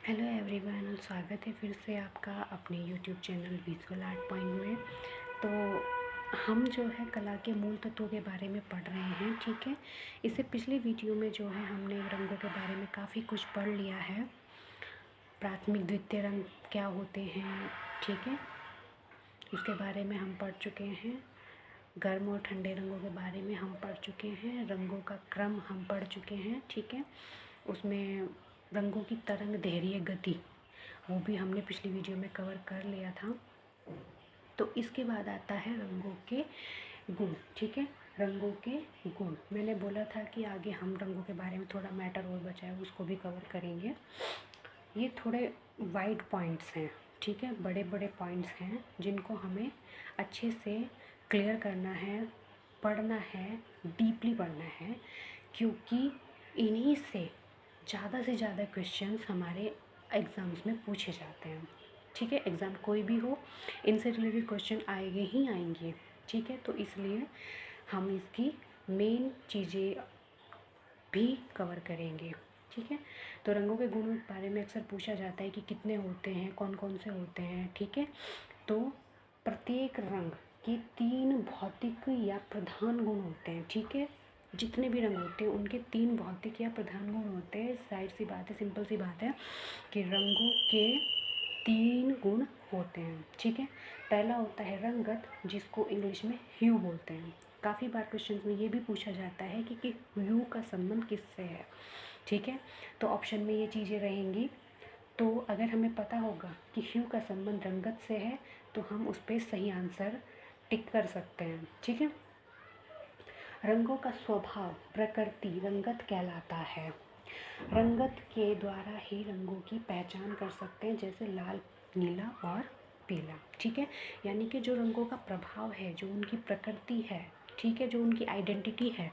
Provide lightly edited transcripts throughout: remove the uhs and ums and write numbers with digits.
Hello everyone, स्वागत है फिर से आपका अपने YouTube channel visual art point में। तो हम जो है कला के मूल तत्वों के बारे में पढ़ रहे हैं, ठीक है। इससे पिछले वीडियो में जो है हमने रंगों के बारे में काफ़ी कुछ पढ़ लिया है। प्राथमिक द्वितीय रंग क्या होते हैं, ठीक है, उसके बारे में हम पढ़ चुके हैं। गर्म और ठंडे रंगों के बारे में हम पढ़ चुके हैं। रंगों का क्रम हम पढ़ चुके हैं, ठीक है। उसमें रंगों की तरंग दैर्घ्य गति वो भी हमने पिछली वीडियो में कवर कर लिया था। तो इसके बाद आता है रंगों के गुण, ठीक है। रंगों के गुण मैंने बोला था कि आगे हम रंगों के बारे में थोड़ा मैटर और बचा है, उसको भी कवर करेंगे। ये थोड़े वाइड पॉइंट्स हैं, ठीक है, बड़े बड़े पॉइंट्स हैं जिनको हमें अच्छे से क्लियर करना है, पढ़ना है, डीपली पढ़ना है, क्योंकि इन्हीं से ज़्यादा क्वेश्चंस हमारे एग्ज़ाम्स में पूछे जाते हैं, ठीक है। एग्ज़ाम कोई भी हो, इनसे रिलेटेड क्वेश्चन आएंगे ही आएंगे, ठीक है। तो इसलिए हम इसकी मेन चीज़ें भी कवर करेंगे, ठीक है। तो रंगों के गुणों के बारे में अक्सर पूछा जाता है कि कितने होते हैं, कौन कौन से होते हैं, ठीक है। तो प्रत्येक रंग के 3 भौतिक या प्रधान गुण होते हैं, ठीक है। जितने भी रंग होते हैं उनके 3 भौतिक या प्रधान गुण होते हैं। जाहिर सी बात है, सिंपल सी बात है कि रंगों के 3 गुण होते हैं, ठीक है। पहला होता है रंगत, जिसको इंग्लिश में ह्यू बोलते हैं। काफ़ी बार क्वेश्चंस में ये भी पूछा जाता है कि ह्यू का संबंध किससे है, ठीक है। तो ऑप्शन में ये चीज़ें रहेंगी। तो अगर हमें पता होगा कि ह्यू का संबंध रंगत से है तो हम उस पर सही आंसर टिक कर सकते हैं, ठीक है। रंगों का स्वभाव प्रकृति रंगत कहलाता है। रंगत के द्वारा ही रंगों की पहचान कर सकते हैं, जैसे लाल, नीला और पीला, ठीक है। यानी कि जो रंगों का प्रभाव है, जो उनकी प्रकृति है, ठीक है, जो उनकी आइडेंटिटी है,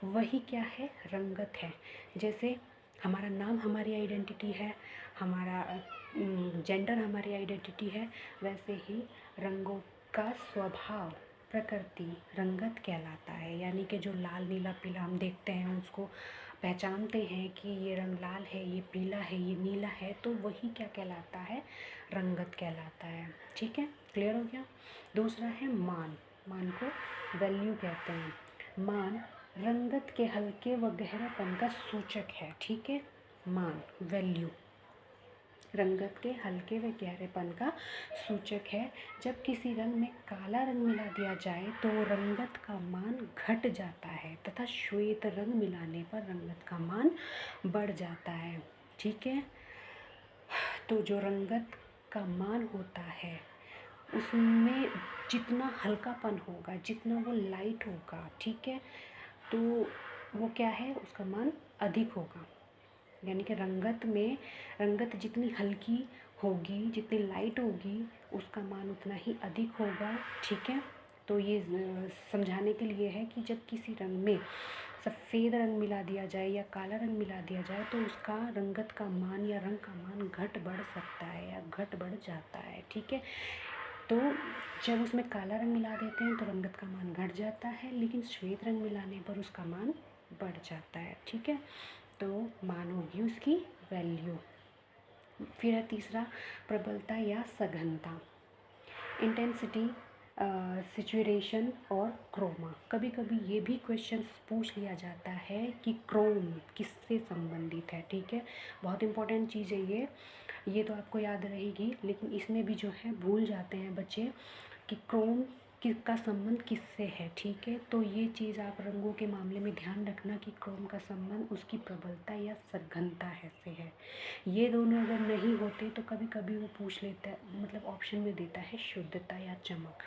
वही क्या है, रंगत है। जैसे हमारा नाम हमारी आइडेंटिटी है, हमारा जेंडर हमारी आइडेंटिटी है, वैसे ही रंगों का स्वभाव प्रकृति रंगत कहलाता है। यानी कि जो लाल, नीला, पीला हम देखते हैं, उसको पहचानते हैं कि ये रंग लाल है, ये पीला है, ये नीला है, तो वही क्या कहलाता है, रंगत कहलाता है, ठीक है। क्लियर हो गया। दूसरा है मान। मान को वैल्यू कहते हैं। मान रंगत के हल्के व गहरापन का सूचक है, ठीक है। मान वैल्यू रंगत के हल्के व गहरेपन का सूचक है। जब किसी रंग में काला रंग मिला दिया जाए तो रंगत का मान घट जाता है तथा श्वेत रंग मिलाने पर रंगत का मान बढ़ जाता है, ठीक है। तो जो रंगत का मान होता है उसमें जितना हल्कापन होगा, जितना वो लाइट होगा, ठीक है, तो वो क्या है, उसका मान अधिक होगा। यानी कि रंगत जितनी हल्की होगी, जितनी लाइट होगी, उसका मान उतना ही अधिक होगा, ठीक है। तो ये समझाने के लिए है कि जब किसी रंग में सफ़ेद रंग मिला दिया जाए या काला रंग मिला दिया जाए तो उसका रंगत का मान या रंग का मान घट बढ़ सकता है या घट बढ़ जाता है, ठीक है। तो जब उसमें काला रंग मिला देते हैं तो रंगत का मान घट जाता है, लेकिन श्वेत रंग मिलाने पर उसका मान बढ़ जाता है, ठीक है। तो मान होगी उसकी वैल्यू। फिर है तीसरा प्रबलता या सघनता, इंटेंसिटी, सिचुएशन और क्रोमा। कभी कभी ये भी क्वेश्चन पूछ लिया जाता है कि क्रोम किससे संबंधित है, ठीक है। बहुत इंपॉर्टेंट चीज़ है ये तो आपको याद रहेगी, लेकिन इसमें भी जो है भूल जाते हैं बच्चे कि क्रोम का संबंध किससे है, ठीक है। तो ये चीज़ आप रंगों के मामले में ध्यान रखना कि क्रोम का संबंध उसकी प्रबलता या सघनता है से है। ये दोनों अगर नहीं होते तो कभी कभी वो पूछ लेता है, मतलब ऑप्शन में देता है शुद्धता या चमक,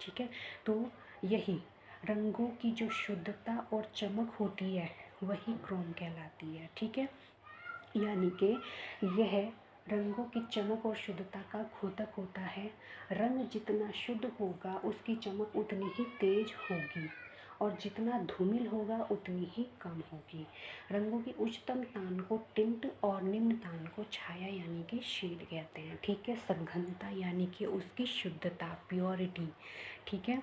ठीक है। तो यही रंगों की जो शुद्धता और चमक होती है वही क्रोम कहलाती है, ठीक है। यानी कि यह रंगों की चमक और शुद्धता का द्योतक होता है। रंग जितना शुद्ध होगा उसकी चमक उतनी ही तेज होगी और जितना धूमिल होगा उतनी ही कम होगी। रंगों की उच्चतम तान को टिंट और निम्न तान को छाया यानी कि शेड कहते हैं, ठीक है। सघनता यानी कि उसकी शुद्धता, प्योरिटी, ठीक है।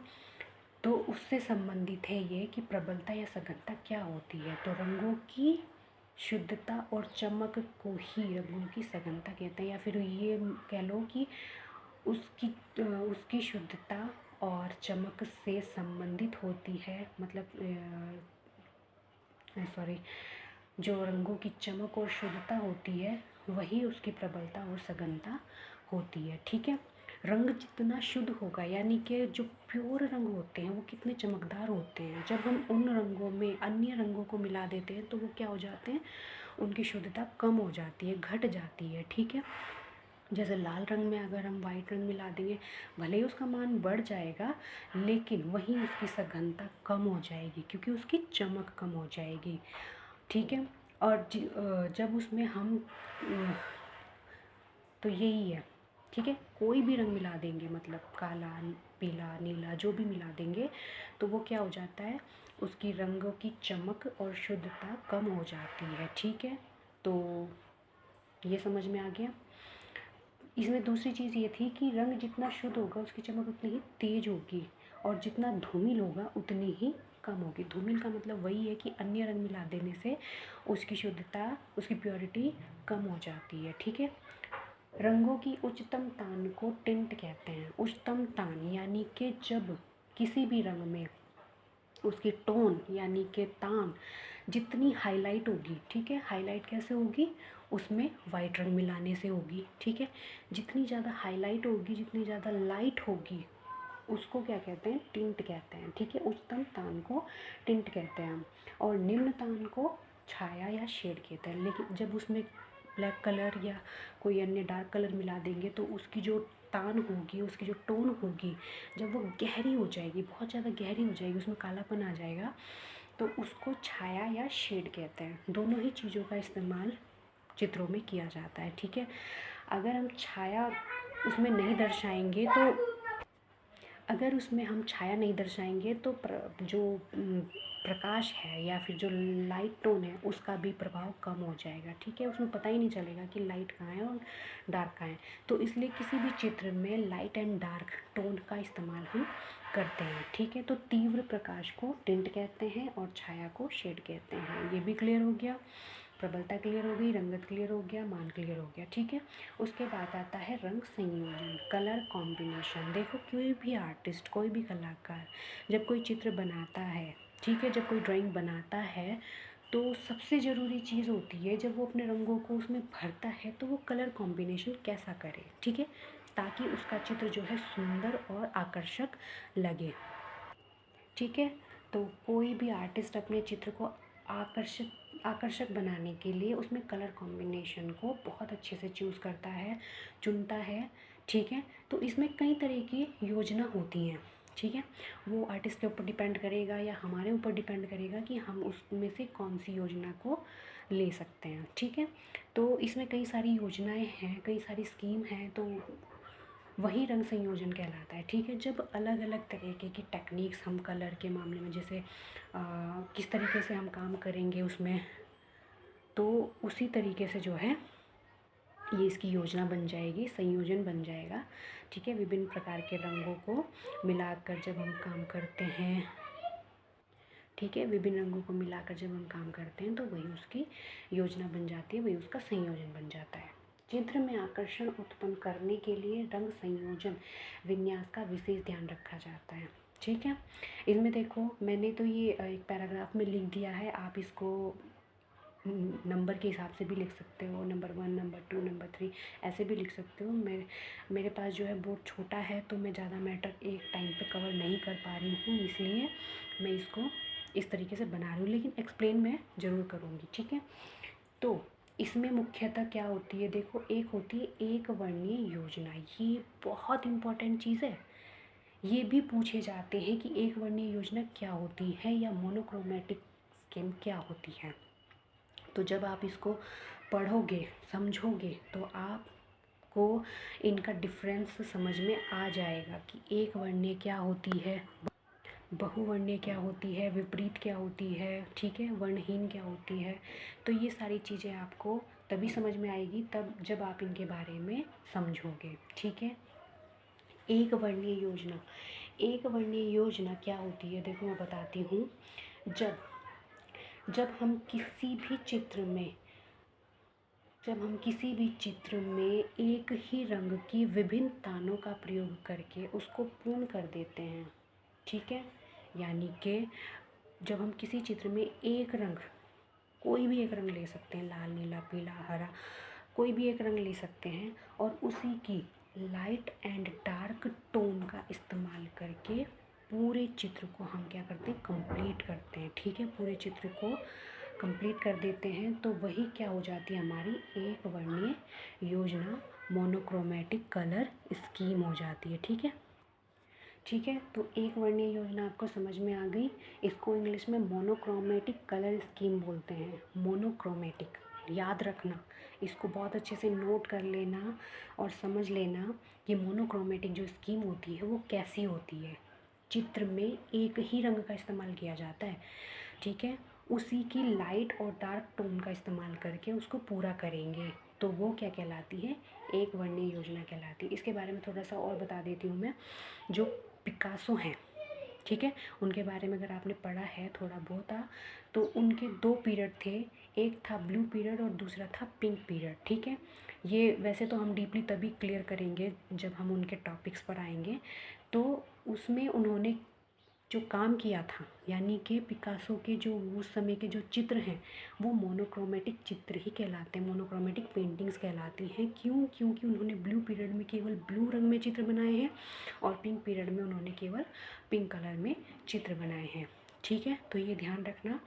तो उससे संबंधित है ये कि प्रबलता या सघनता क्या होती है। तो रंगों की शुद्धता और चमक को ही रंगों की सघनता कहते हैं, या फिर ये कह लो कि उसकी शुद्धता और चमक से संबंधित होती है, मतलब सॉरी, जो रंगों की चमक और शुद्धता होती है वही उसकी प्रबलता और सघनता होती है। ठीक है, रंग जितना शुद्ध होगा, यानी कि जो प्योर रंग होते हैं वो कितने चमकदार होते हैं, जब हम उन रंगों में अन्य रंगों को मिला देते हैं तो वो क्या हो जाते हैं, उनकी शुद्धता कम हो जाती है, घट जाती है। ठीक है, जैसे लाल रंग में अगर हम वाइट रंग मिला देंगे, भले ही उसका मान बढ़ जाएगा लेकिन वहीं उसकी सघनता कम हो जाएगी क्योंकि उसकी चमक कम हो जाएगी। ठीक है, और जब उसमें हम तो यही है। ठीक है, कोई भी रंग मिला देंगे, मतलब काला, पीला, नीला, जो भी मिला देंगे तो वो क्या हो जाता है, उसकी रंगों की चमक और शुद्धता कम हो जाती है। ठीक है, तो ये समझ में आ गया। इसमें दूसरी चीज़ ये थी कि रंग जितना शुद्ध होगा उसकी चमक उतनी ही तेज होगी, और जितना धूमिल होगा उतनी ही कम होगी। धूमिल का मतलब वही है कि अन्य रंग मिला देने से उसकी शुद्धता, उसकी प्योरिटी कम हो जाती है। ठीक है, रंगों की उच्चतम तान को टिंट कहते हैं। उच्चतम तान यानी कि जब किसी भी रंग में उसकी टोन यानी कि तान जितनी हाईलाइट होगी, ठीक है, हाईलाइट कैसे होगी, उसमें वाइट रंग मिलाने से होगी। ठीक है, जितनी ज़्यादा हाईलाइट होगी, जितनी ज़्यादा लाइट होगी, उसको क्या कहते हैं, टिंट कहते हैं। ठीक है, उच्चतम तान को टिंट कहते हैं, और निम्न तान को छाया या शेड कहते हैं। लेकिन जब उसमें ब्लैक कलर या कोई अन्य डार्क कलर मिला देंगे तो उसकी जो तान होगी, उसकी जो टोन होगी, जब वो गहरी हो जाएगी, बहुत ज़्यादा गहरी हो जाएगी, उसमें कालापन आ जाएगा, तो उसको छाया या शेड कहते हैं। दोनों ही चीज़ों का इस्तेमाल चित्रों में किया जाता है। ठीक है, अगर हम छाया उसमें नहीं दर्शाएंगे तो अगर उसमें हम छाया नहीं दर्शाएंगे तो जो प्रकाश है या फिर जो लाइट टोन है उसका भी प्रभाव कम हो जाएगा। ठीक है, उसमें पता ही नहीं चलेगा कि लाइट कहाँ है और डार्क कहाँ है। तो इसलिए किसी भी चित्र में लाइट एंड डार्क टोन का इस्तेमाल हम करते हैं। ठीक है, तो तीव्र प्रकाश को टिंट कहते हैं और छाया को शेड कहते हैं। ये भी क्लियर हो गया, प्रबलता क्लियर हो गई, रंगत क्लियर हो गया, मान क्लियर हो गया। ठीक है, उसके बाद आता है रंग संयोजन, कलर कॉम्बिनेशन। देखो, कोई भी आर्टिस्ट, कोई भी कलाकार जब कोई चित्र बनाता है, ठीक है, जब कोई ड्राइंग बनाता है तो सबसे ज़रूरी चीज़ होती है, जब वो अपने रंगों को उसमें भरता है तो वो कलर कॉम्बिनेशन कैसा करे। ठीक है, ताकि उसका चित्र जो है सुंदर और आकर्षक लगे। ठीक है, तो कोई भी आर्टिस्ट अपने चित्र को आकर्षक बनाने के लिए उसमें कलर कॉम्बिनेशन को बहुत अच्छे से चूज़ करता है, चुनता है। ठीक है, तो इसमें कई तरह की योजना होती हैं। ठीक है, वो आर्टिस्ट के ऊपर डिपेंड करेगा या हमारे ऊपर डिपेंड करेगा कि हम उसमें से कौन सी योजना को ले सकते हैं। ठीक है, तो इसमें कई सारी योजनाएं हैं, कई सारी स्कीम हैं, तो वही रंग संयोजन कहलाता है। ठीक है, जब अलग अलग तरीके की टेक्निक्स हम कलर के मामले में, जैसे किस तरीके से हम काम करेंगे उसमें, तो उसी तरीके से जो है ये इसकी योजना बन जाएगी, संयोजन बन जाएगा। ठीक है, विभिन्न प्रकार के रंगों को मिलाकर जब हम काम करते हैं, ठीक है, विभिन्न रंगों को मिलाकर जब हम काम करते हैं तो वही उसकी योजना बन जाती है, वही उसका संयोजन बन जाता है। चित्र में आकर्षण उत्पन्न करने के लिए रंग संयोजन विन्यास का विशेष ध्यान रखा जाता है। ठीक है, इसमें देखो, मैंने तो ये एक पैराग्राफ में लिख दिया है, आप इसको नंबर के हिसाब से भी लिख सकते हो, नंबर 1, नंबर 2, नंबर 3, ऐसे भी लिख सकते हो। मेरे पास जो है बोर्ड छोटा है तो मैं ज़्यादा मैटर एक टाइम पे कवर नहीं कर पा रही हूँ, इसलिए मैं इसको इस तरीके से बना रही हूँ, लेकिन एक्सप्लेन मैं ज़रूर करूँगी। ठीक है, तो इसमें मुख्यतः क्या होती है, देखो, एक होती है एक वर्णीय योजना। ये बहुत इम्पॉर्टेंट चीज़ है। ये भी पूछे जाते हैं कि एक वर्णीय योजना क्या होती है या मोनोक्रोमेटिक स्कीम क्या होती है। तो जब आप इसको पढ़ोगे, समझोगे, तो आपको इनका डिफरेंस समझ में आ जाएगा कि एक वर्णीय क्या होती है, बहुवर्णीय क्या होती है, विपरीत क्या होती है, ठीक है, वर्णहीन क्या होती है। तो ये सारी चीज़ें आपको तभी समझ में आएगी तब जब आप इनके बारे में समझोगे। ठीक है, एक वर्णीय योजना, एक वर्णीय योजना क्या होती है, देखो मैं बताती हूँ। जब जब हम किसी भी चित्र में जब हम किसी भी चित्र में एक ही रंग की विभिन्न तानों का प्रयोग करके उसको पूर्ण कर देते हैं, ठीक है। यानी कि जब हम किसी चित्र में एक रंग, कोई भी एक रंग ले सकते हैं, लाल, नीला, पीला, हरा, कोई भी एक रंग ले सकते हैं, और उसी की लाइट एंड डार्क टोन का इस्तेमाल करके पूरे चित्र को हम क्या करते हैं, कंप्लीट करते हैं, ठीक है। पूरे चित्र को कंप्लीट कर देते हैं तो वही क्या हो जाती है, हमारी एक वर्णीय योजना, मोनोक्रोमेटिक कलर स्कीम हो जाती है, ठीक है। ठीक है, तो एक वर्णीय योजना आपको समझ में आ गई। इसको इंग्लिश में मोनोक्रोमेटिक कलर स्कीम बोलते हैं। मोनोक्रोमेटिक याद रखना, इसको बहुत अच्छे से नोट कर लेना और समझ लेना कि मोनोक्रोमेटिक जो स्कीम होती है वो कैसी होती है। चित्र में एक ही रंग का इस्तेमाल किया जाता है, ठीक है। उसी की लाइट और डार्क टोन का इस्तेमाल करके उसको पूरा करेंगे तो वो क्या कहलाती है, एक वर्णीय योजना कहलाती है। इसके बारे में थोड़ा सा और बता देती हूँ मैं। जो पिकासो हैं, ठीक है, उनके बारे में अगर आपने पढ़ा है थोड़ा बहुत तो उनके दो पीरियड थे। एक था ब्लू पीरियड और दूसरा था पिंक पीरियड, ठीक है। ये वैसे तो हम डीपली तभी क्लियर करेंगे जब हम उनके टॉपिक्स पर आएंगे। तो उसमें उन्होंने जो काम किया था, यानी कि पिकासो के जो उस समय के जो चित्र हैं वो मोनोक्रोमेटिक चित्र ही कहलाते हैं, मोनोक्रोमेटिक पेंटिंग्स कहलाती हैं। क्यों? क्योंकि उन्होंने ब्लू पीरियड में केवल ब्लू रंग में चित्र बनाए हैं और पिंक पीरियड में उन्होंने केवल पिंक कलर में चित्र बनाए हैं, ठीक है। तो ये ध्यान रखना,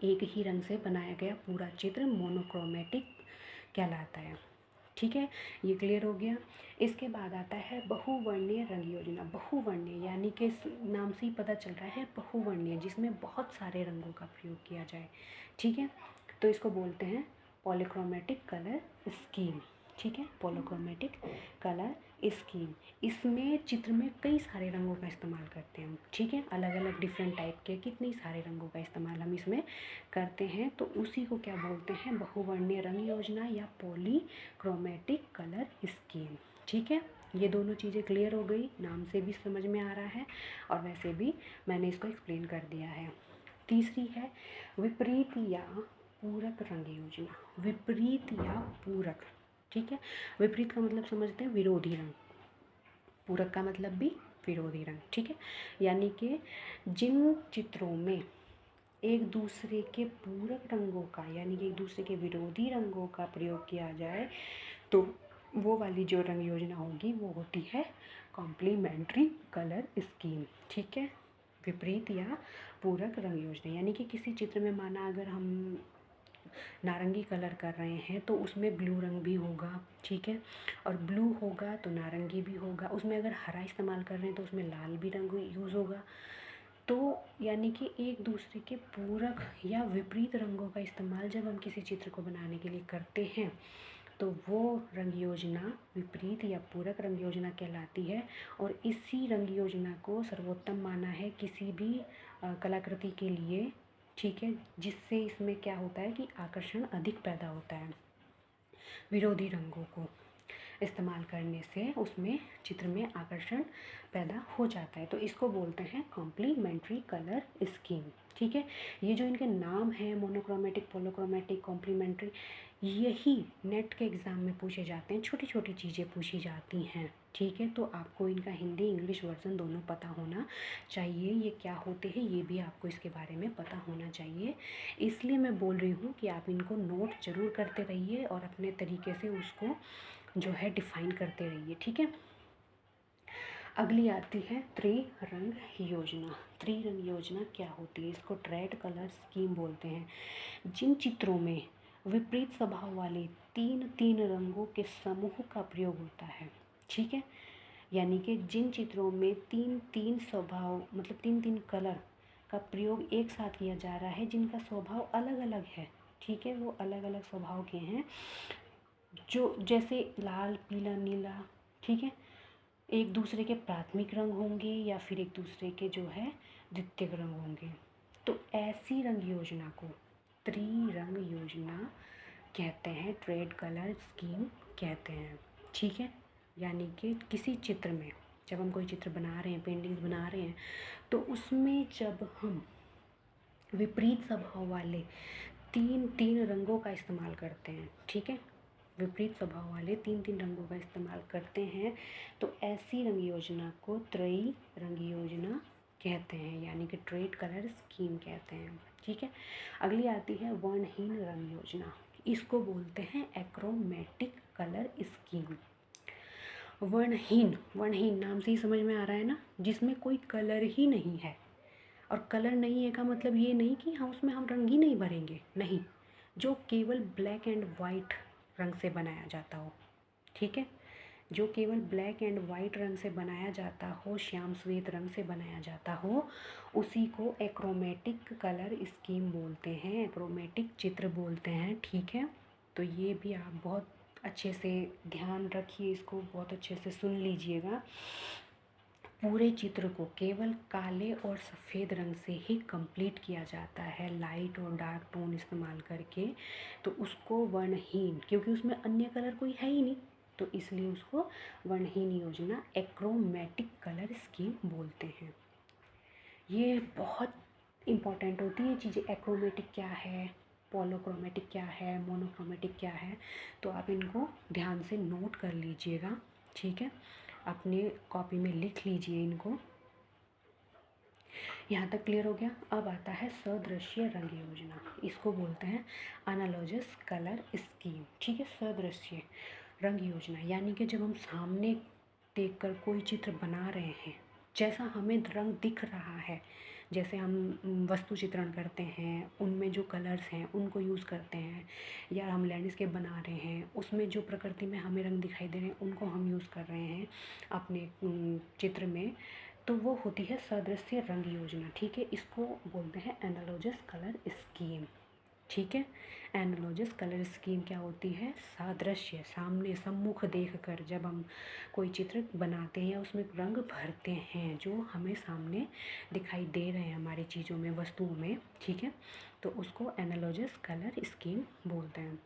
एक ही रंग से बनाया गया पूरा चित्र मोनोक्रोमेटिक कहलाता है, ठीक है। ये क्लियर हो गया। इसके बाद आता है बहुवर्णीय रंग योजना। बहुवर्णीय यानी कि इस नाम से ही पता चल रहा है बहुवर्णीय, जिसमें बहुत सारे रंगों का प्रयोग किया जाए, ठीक है। तो इसको बोलते हैं पॉलीक्रोमेटिक कलर स्कीम, ठीक है, पॉलीक्रोमेटिक कलर स्कीम। इसमें चित्र में कई सारे रंगों का इस्तेमाल करते हैं हम, ठीक है, अलग अलग डिफरेंट टाइप के कितने सारे रंगों का इस्तेमाल हम इसमें करते हैं। तो उसी को क्या बोलते हैं, बहुवर्णीय रंग योजना या पॉलीक्रोमेटिक कलर स्कीम, ठीक है। ये दोनों चीज़ें क्लियर हो गई, नाम से भी समझ में आ रहा है और वैसे भी मैंने इसको एक्सप्लेन कर दिया है। तीसरी है विपरीत या पूरक रंग योजना। विपरीत या पूरक, ठीक है। विपरीत का मतलब समझते हैं विरोधी रंग, पूरक का मतलब भी विरोधी रंग, ठीक है। यानी कि जिन चित्रों में एक दूसरे के पूरक रंगों का यानी कि एक दूसरे के विरोधी रंगों का प्रयोग किया जाए तो वो वाली जो रंग योजना होगी वो होती है कॉम्प्लीमेंट्री कलर स्कीम, ठीक है। विपरीत या पूरक रंग योजना यानी कि किसी चित्र में माना अगर हम नारंगी कलर कर रहे हैं तो उसमें ब्लू रंग भी होगा, ठीक है, और ब्लू होगा तो नारंगी भी होगा। उसमें अगर हरा इस्तेमाल कर रहे हैं तो उसमें लाल भी रंग यूज़ होगा। तो यानी कि एक दूसरे के पूरक या विपरीत रंगों का इस्तेमाल जब हम किसी चित्र को बनाने के लिए करते हैं तो वो रंग योजना विपरीत या पूरक रंग योजना कहलाती है। और इसी रंग योजना को सर्वोत्तम माना है किसी भी कलाकृति के लिए, ठीक है, जिससे इसमें क्या होता है कि आकर्षण अधिक पैदा होता है। विरोधी रंगों को इस्तेमाल करने से उसमें चित्र में आकर्षण पैदा हो जाता है, तो इसको बोलते हैं कॉम्प्लीमेंट्री कलर स्कीम, ठीक है। ये जो इनके नाम हैं मोनोक्रोमेटिक, पॉलीक्रोमेटिक, कॉम्प्लीमेंट्री, यही नेट के एग्ज़ाम में पूछे जाते हैं, छोटी छोटी चीज़ें पूछी जाती हैं, ठीक है। तो आपको इनका हिंदी इंग्लिश वर्जन दोनों पता होना चाहिए, ये क्या होते हैं ये भी आपको इसके बारे में पता होना चाहिए। इसलिए मैं बोल रही हूँ कि आप इनको नोट ज़रूर करते रहिए और अपने तरीके से उसको जो है डिफ़ाइन करते रहिए, ठीक है। अगली आती है त्रिरंग योजना। त्रिरंग योजना क्या होती है, इसको ट्रेड कलर स्कीम बोलते हैं। जिन चित्रों में विपरीत स्वभाव वाले तीन तीन रंगों के समूह का प्रयोग होता है, ठीक है, यानी कि जिन चित्रों में तीन तीन स्वभाव मतलब तीन तीन कलर का प्रयोग एक साथ किया जा रहा है जिनका स्वभाव अलग अलग है, ठीक है, वो अलग अलग स्वभाव के हैं, जो जैसे लाल, पीला, नीला, ठीक है, एक दूसरे के प्राथमिक रंग होंगे या फिर एक दूसरे के जो है द्वितीयक रंग होंगे। तो ऐसी रंग योजना को त्रिरंग योजना कहते हैं, ट्रेड कलर स्कीम कहते हैं, ठीक है। यानी कि किसी चित्र में जब हम कोई चित्र बना रहे हैं, पेंटिंग्स बना रहे हैं, तो उसमें जब हम विपरीत स्वभाव वाले तीन तीन रंगों का इस्तेमाल करते हैं, ठीक है। विपरीत स्वभाव वाले तीन तीन रंगों का इस्तेमाल करते हैं, तो ऐसी रंग योजना को त्रयी रंग योजना कहते हैं, यानी कि ट्रेड कलर स्कीम कहते हैं, ठीक है। अगली आती है वर्णहीन रंग योजना, इसको बोलते हैं एक्रोमेटिक कलर स्कीम। वर्णहीन, वर्णहीन नाम से ही समझ में आ रहा है ना, जिसमें कोई कलर ही नहीं है। और कलर नहीं है का मतलब ये नहीं कि हाँ उसमें हम रंग ही नहीं भरेंगे, नहीं, जो केवल ब्लैक एंड वाइट रंग से बनाया जाता हो, ठीक है। जो केवल ब्लैक एंड वाइट रंग से बनाया जाता हो, श्याम श्वेत रंग से बनाया जाता हो, उसी को एक्रोमेटिक कलर स्कीम बोलते हैं, एक्रोमेटिक चित्र बोलते हैं, ठीक है। तो ये भी आप बहुत अच्छे से ध्यान रखिए, इसको बहुत अच्छे से सुन लीजिएगा। पूरे चित्र को केवल काले और सफ़ेद रंग से ही कंप्लीट किया जाता है, लाइट और डार्क टोन इस्तेमाल करके, तो उसको वर्णहीन, क्योंकि उसमें अन्य कलर कोई है ही नहीं, तो इसलिए उसको वर्णहीन योजना एक्रोमेटिक कलर स्कीम बोलते हैं। ये बहुत इम्पॉर्टेंट होती है चीज़ें, एक्रोमेटिक क्या है, पॉलोक्रोमेटिक क्या है, मोनोक्रोमेटिक क्या है, तो आप इनको ध्यान से नोट कर लीजिएगा, ठीक है। अपने कॉपी में लिख लीजिए इनको। यहाँ तक क्लियर हो गया। अब आता है सदृश्य रंग योजना, इसको बोलते हैं एनालॉगस कलर स्कीम, ठीक है। सदृश्य रंग योजना यानी कि जब हम सामने देखकर कोई चित्र बना रहे हैं, जैसा हमें रंग दिख रहा है, जैसे हम वस्तु चित्रण करते हैं उनमें जो कलर्स हैं उनको यूज़ करते हैं, या हम लैंडस्केप बना रहे हैं उसमें जो प्रकृति में हमें रंग दिखाई दे रहे हैं उनको हम यूज़ कर रहे हैं अपने चित्र में, तो वो होती है सदृश्य रंग योजना, ठीक है। इसको बोलते हैं एनालॉगस कलर स्कीम, ठीक है। एनालॉगस कलर स्कीम क्या होती है, सादृश्य, सामने सम्मुख देखकर जब हम कोई चित्र बनाते हैं या उसमें रंग भरते हैं जो हमें सामने दिखाई दे रहे हैं हमारी चीज़ों में, वस्तुओं में, ठीक है, तो उसको एनालॉगस कलर स्कीम बोलते हैं।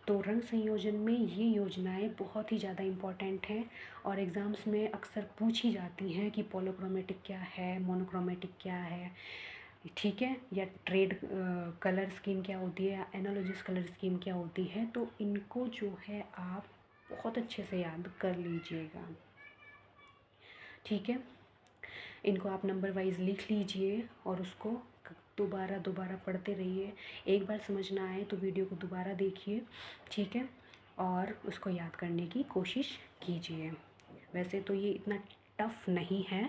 तो रंग संयोजन में ये योजनाएं बहुत ही ज़्यादा इम्पॉर्टेंट हैं और एग्ज़ाम्स में अक्सर पूछी जाती हैं कि पॉलीक्रोमेटिक क्या है, मोनोक्रोमेटिक क्या है, ठीक है, या ट्रेड कलर स्कीम क्या होती है, या एनालॉगस कलर स्कीम क्या होती है। तो इनको जो है आप बहुत अच्छे से याद कर लीजिएगा, ठीक है। इनको आप नंबर वाइज लिख लीजिए और उसको दोबारा दोबारा पढ़ते रहिए। एक बार समझ ना आए तो वीडियो को दोबारा देखिए, ठीक है, और उसको याद करने की कोशिश कीजिए। वैसे तो ये इतना टफ नहीं है,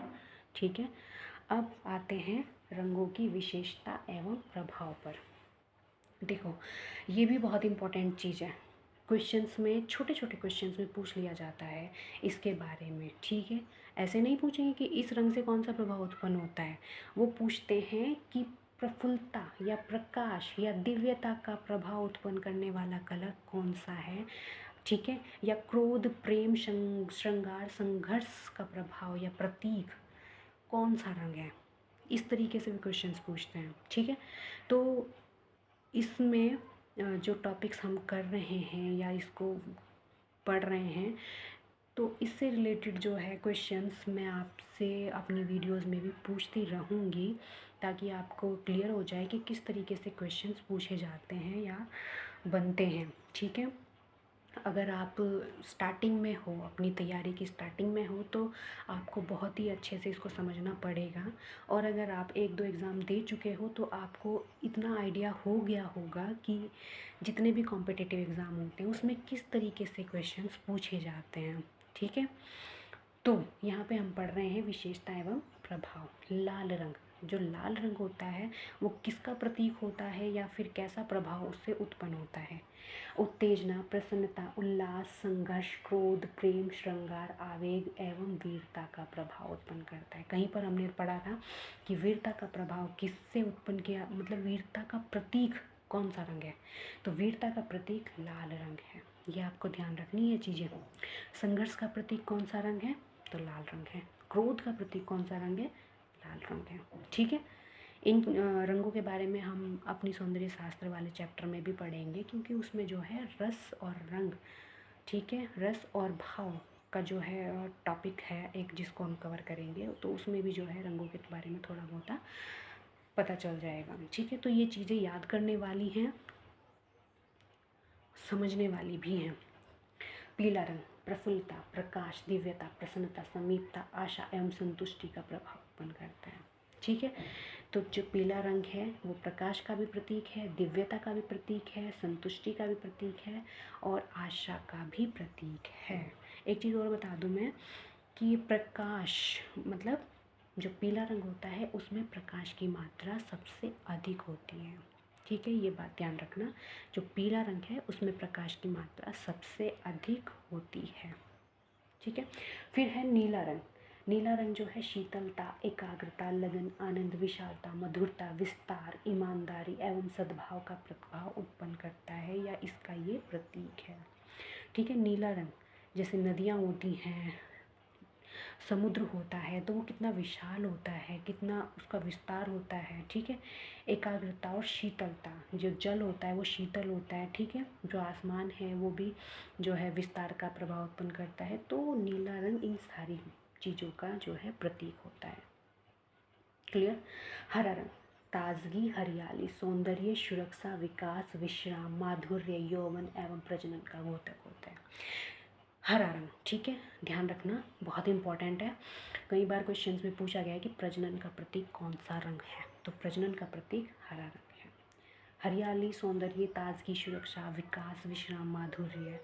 ठीक है। अब आते हैं रंगों की विशेषता एवं प्रभाव पर। देखो, ये भी बहुत इम्पोर्टेंट चीज़ है, क्वेश्चंस में, छोटे छोटे क्वेश्चंस में पूछ लिया जाता है इसके बारे में, ठीक है। ऐसे नहीं पूछेंगे कि इस रंग से कौन सा प्रभाव उत्पन्न होता है, वो पूछते हैं कि प्रफुल्लता या प्रकाश या दिव्यता का प्रभाव उत्पन्न करने वाला कलर कौन सा है, ठीक है, या क्रोध, प्रेम, श्रृंगार, संघर्ष का प्रभाव या प्रतीक कौन सा रंग है, इस तरीके से भी क्वेश्चंस पूछते हैं, ठीक है। तो इसमें जो टॉपिक्स हम कर रहे हैं या इसको पढ़ रहे हैं, तो इससे रिलेटेड जो है क्वेश्चंस मैं आपसे अपनी वीडियोस में भी पूछती रहूँगी, ताकि आपको क्लियर हो जाए कि किस तरीके से क्वेश्चंस पूछे जाते हैं या बनते हैं, ठीक है। अगर आप स्टार्टिंग में हो, अपनी तैयारी की स्टार्टिंग में हो, तो आपको बहुत ही अच्छे से इसको समझना पड़ेगा। और अगर आप एक दो एग्ज़ाम दे चुके हो तो आपको इतना आइडिया हो गया होगा कि जितने भी कॉम्पिटिटिव एग्ज़ाम होते हैं उसमें किस तरीके से क्वेश्चंस पूछे जाते हैं, ठीक है। तो यहाँ पे हम पढ़ रहे हैं विशेषता एवं प्रभाव। लाल रंग, जो लाल रंग होता है वो किसका प्रतीक होता है या फिर कैसा प्रभाव उससे उत्पन्न होता है, उत्तेजना, प्रसन्नता, उल्लास, संघर्ष, क्रोध, प्रेम, श्रृंगार, आवेग एवं वीरता का प्रभाव उत्पन्न करता है। कहीं पर हमने पढ़ा था कि वीरता का प्रभाव किससे उत्पन्न किया, मतलब वीरता का प्रतीक कौन सा रंग है, तो वीरता का प्रतीक लाल रंग है, ये आपको ध्यान रखनी है चीज़ें। संघर्ष का प्रतीक कौन सा रंग है, तो लाल रंग है। क्रोध का प्रतीक कौन सा रंग है, लाल रंग है, ठीक है। इन रंगों के बारे में हम अपनी सौंदर्य शास्त्र वाले चैप्टर में भी पढ़ेंगे, क्योंकि उसमें जो है रस और रंग, ठीक है, रस और भाव का जो है टॉपिक है एक, जिसको हम कवर करेंगे, तो उसमें भी जो है रंगों के बारे में थोड़ा बहुत पता चल जाएगा। ठीक है, तो ये चीज़ें याद करने वाली हैं, समझने वाली भी हैं। पीला रंग प्रफुल्लता, प्रकाश, दिव्यता, प्रसन्नता, समीपता, आशा एवं संतुष्टि का प्रभाव उत्पन्न करता है। ठीक है, तो जो पीला रंग है वो प्रकाश का भी प्रतीक है, दिव्यता का भी प्रतीक है, संतुष्टि का भी प्रतीक है और आशा का भी प्रतीक है। एक चीज़ और बता दूं मैं कि प्रकाश मतलब जो पीला रंग होता है उसमें प्रकाश की मात्रा सबसे अधिक होती है। ठीक है, ये बात ध्यान रखना, जो पीला रंग है उसमें प्रकाश की मात्रा सबसे अधिक होती है। ठीक है, फिर है नीला रंग। नीला रंग जो है शीतलता, एकाग्रता, लगन, आनंद, विशालता, मधुरता, विस्तार, ईमानदारी एवं सद्भाव का प्रभाव उत्पन्न करता है या इसका ये प्रतीक है। ठीक है, नीला रंग जैसे नदियाँ होती हैं, समुद्र होता है तो वो कितना विशाल होता है, कितना उसका विस्तार होता है। ठीक है, एकाग्रता और शीतलता, जो जल होता है वो शीतल होता है। ठीक है, जो आसमान है वो भी जो है विस्तार का प्रभाव उत्पन्न करता है। तो नीला रंग इन सारी चीज़ों का जो है प्रतीक होता है। क्लियर। हरा रंग ताजगी, हरियाली, सौंदर्य, सुरक्षा, विकास, विश्राम, माधुर्य, यौवन एवं प्रजनन का द्योतक होता है। हरा रंग, ठीक है, ध्यान रखना, बहुत इंपॉर्टेंट है। कई बार क्वेश्चंस में पूछा गया है कि प्रजनन का प्रतीक कौन सा रंग है, तो प्रजनन का प्रतीक हरा रंग है। हरियाली, सौंदर्य, ताजगी, सुरक्षा, विकास, विश्राम, माधुर्य,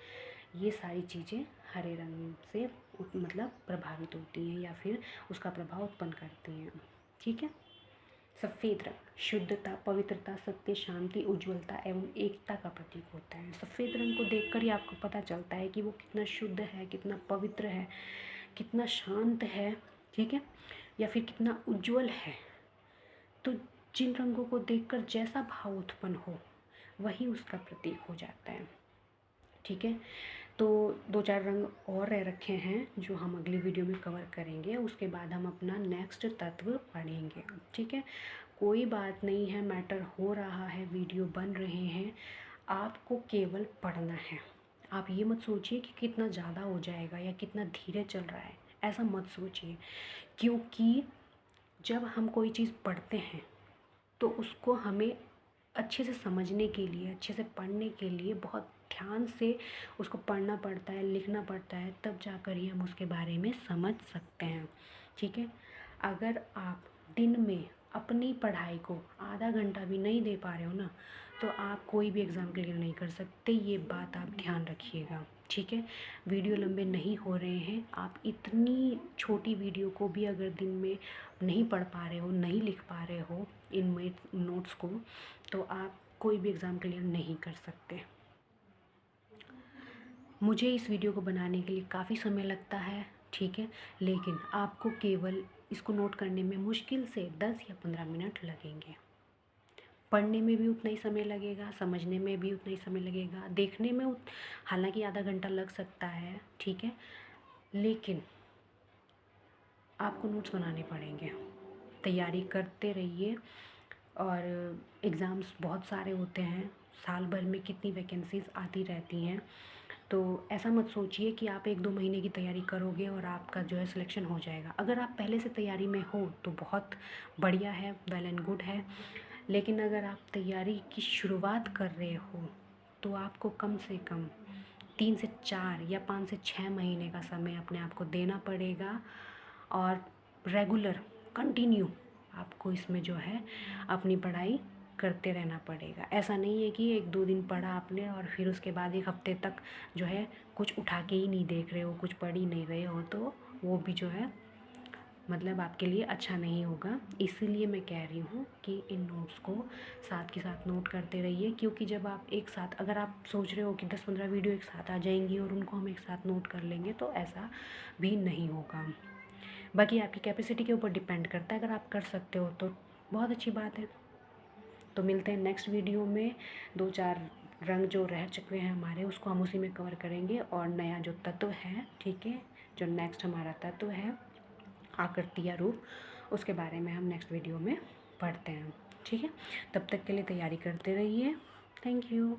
ये सारी चीज़ें हरे रंग से मतलब प्रभावित होती हैं या फिर उसका प्रभाव उत्पन्न करती हैं। ठीक है। सफ़ेद रंग शुद्धता, पवित्रता, सत्य, शांति, उज्ज्वलता एवं एकता का प्रतीक होता है। सफ़ेद रंग को देखकर ही आपको पता चलता है कि वो कितना शुद्ध है, कितना पवित्र है, कितना शांत है। ठीक है, या फिर कितना उज्ज्वल है। तो जिन रंगों को देखकर जैसा भाव उत्पन्न हो वही उसका प्रतीक हो जाता है। ठीक है, तो 2-4 रंग और रह रखे हैं जो हम अगली वीडियो में कवर करेंगे, उसके बाद हम अपना नेक्स्ट तत्व पढ़ेंगे। ठीक है, कोई बात नहीं है, मैटर हो रहा है, वीडियो बन रहे हैं, आपको केवल पढ़ना है। आप ये मत सोचिए कि कितना ज़्यादा हो जाएगा या कितना धीरे चल रहा है, ऐसा मत सोचिए, क्योंकि जब हम कोई चीज़ पढ़ते हैं तो उसको हमें अच्छे से समझने के लिए, अच्छे से पढ़ने के लिए बहुत ध्यान से उसको पढ़ना पड़ता है, लिखना पड़ता है, तब जाकर ही हम उसके बारे में समझ सकते हैं। ठीक है, अगर आप दिन में अपनी पढ़ाई को आधा घंटा भी नहीं दे पा रहे हो ना, तो आप कोई भी एग्ज़ाम क्लियर नहीं कर सकते, ये बात आप ध्यान रखिएगा। ठीक है, वीडियो लंबे नहीं हो रहे हैं, आप इतनी छोटी वीडियो को भी अगर दिन में नहीं पढ़ पा रहे हो, नहीं लिख पा रहे हो इन नोट्स को, तो आप कोई भी एग्ज़ाम क्लियर नहीं कर सकते। मुझे इस वीडियो को बनाने के लिए काफ़ी समय लगता है। ठीक है, लेकिन आपको केवल इसको नोट करने में मुश्किल से 10 या 15 मिनट लगेंगे। पढ़ने में भी उतना ही समय लगेगा, समझने में भी उतना ही समय लगेगा, देखने में हालांकि आधा घंटा लग सकता है। ठीक है, लेकिन आपको नोट्स बनाने पड़ेंगे, तैयारी करते रहिए। और एग्ज़ाम्स बहुत सारे होते हैं, साल भर में कितनी वैकेंसीज़ आती रहती हैं, तो ऐसा मत सोचिए कि आप 1-2 महीने की तैयारी करोगे और आपका जो है सिलेक्शन हो जाएगा। अगर आप पहले से तैयारी में हो तो बहुत बढ़िया है, वेल एंड गुड है, लेकिन अगर आप तैयारी की शुरुआत कर रहे हो तो आपको कम से कम 3 से 4 या 5 से 6 महीने का समय अपने आप को देना पड़ेगा और रेगुलर कंटिन्यू आपको इसमें जो है अपनी पढ़ाई करते रहना पड़ेगा। ऐसा नहीं है कि 1-2 दिन पढ़ा आपने और फिर उसके बाद 1 हफ्ते तक जो है कुछ उठा के ही नहीं देख रहे हो, कुछ पढ़ ही नहीं रहे हो, तो वो भी जो है मतलब आपके लिए अच्छा नहीं होगा। इसीलिए मैं कह रही हूँ कि इन नोट्स को साथ के साथ नोट करते रहिए, क्योंकि जब आप एक साथ, अगर आप सोच रहे हो कि 10-15 वीडियो एक साथ आ जाएंगी और उनको हम एक साथ नोट कर लेंगे, तो ऐसा भी नहीं होगा। बाकी आपकी कैपेसिटी के ऊपर डिपेंड करता है, अगर आप कर सकते हो तो बहुत अच्छी बात है। तो मिलते हैं नेक्स्ट वीडियो में। 2-4 रंग जो रह चुके हैं हमारे, उसको हम उसी में कवर करेंगे, और नया जो तत्व है, ठीक है, जो नेक्स्ट हमारा तत्व है आकृति या रूप, उसके बारे में हम नेक्स्ट वीडियो में पढ़ते हैं। ठीक है, तब तक के लिए तैयारी करते रहिए। Thank you.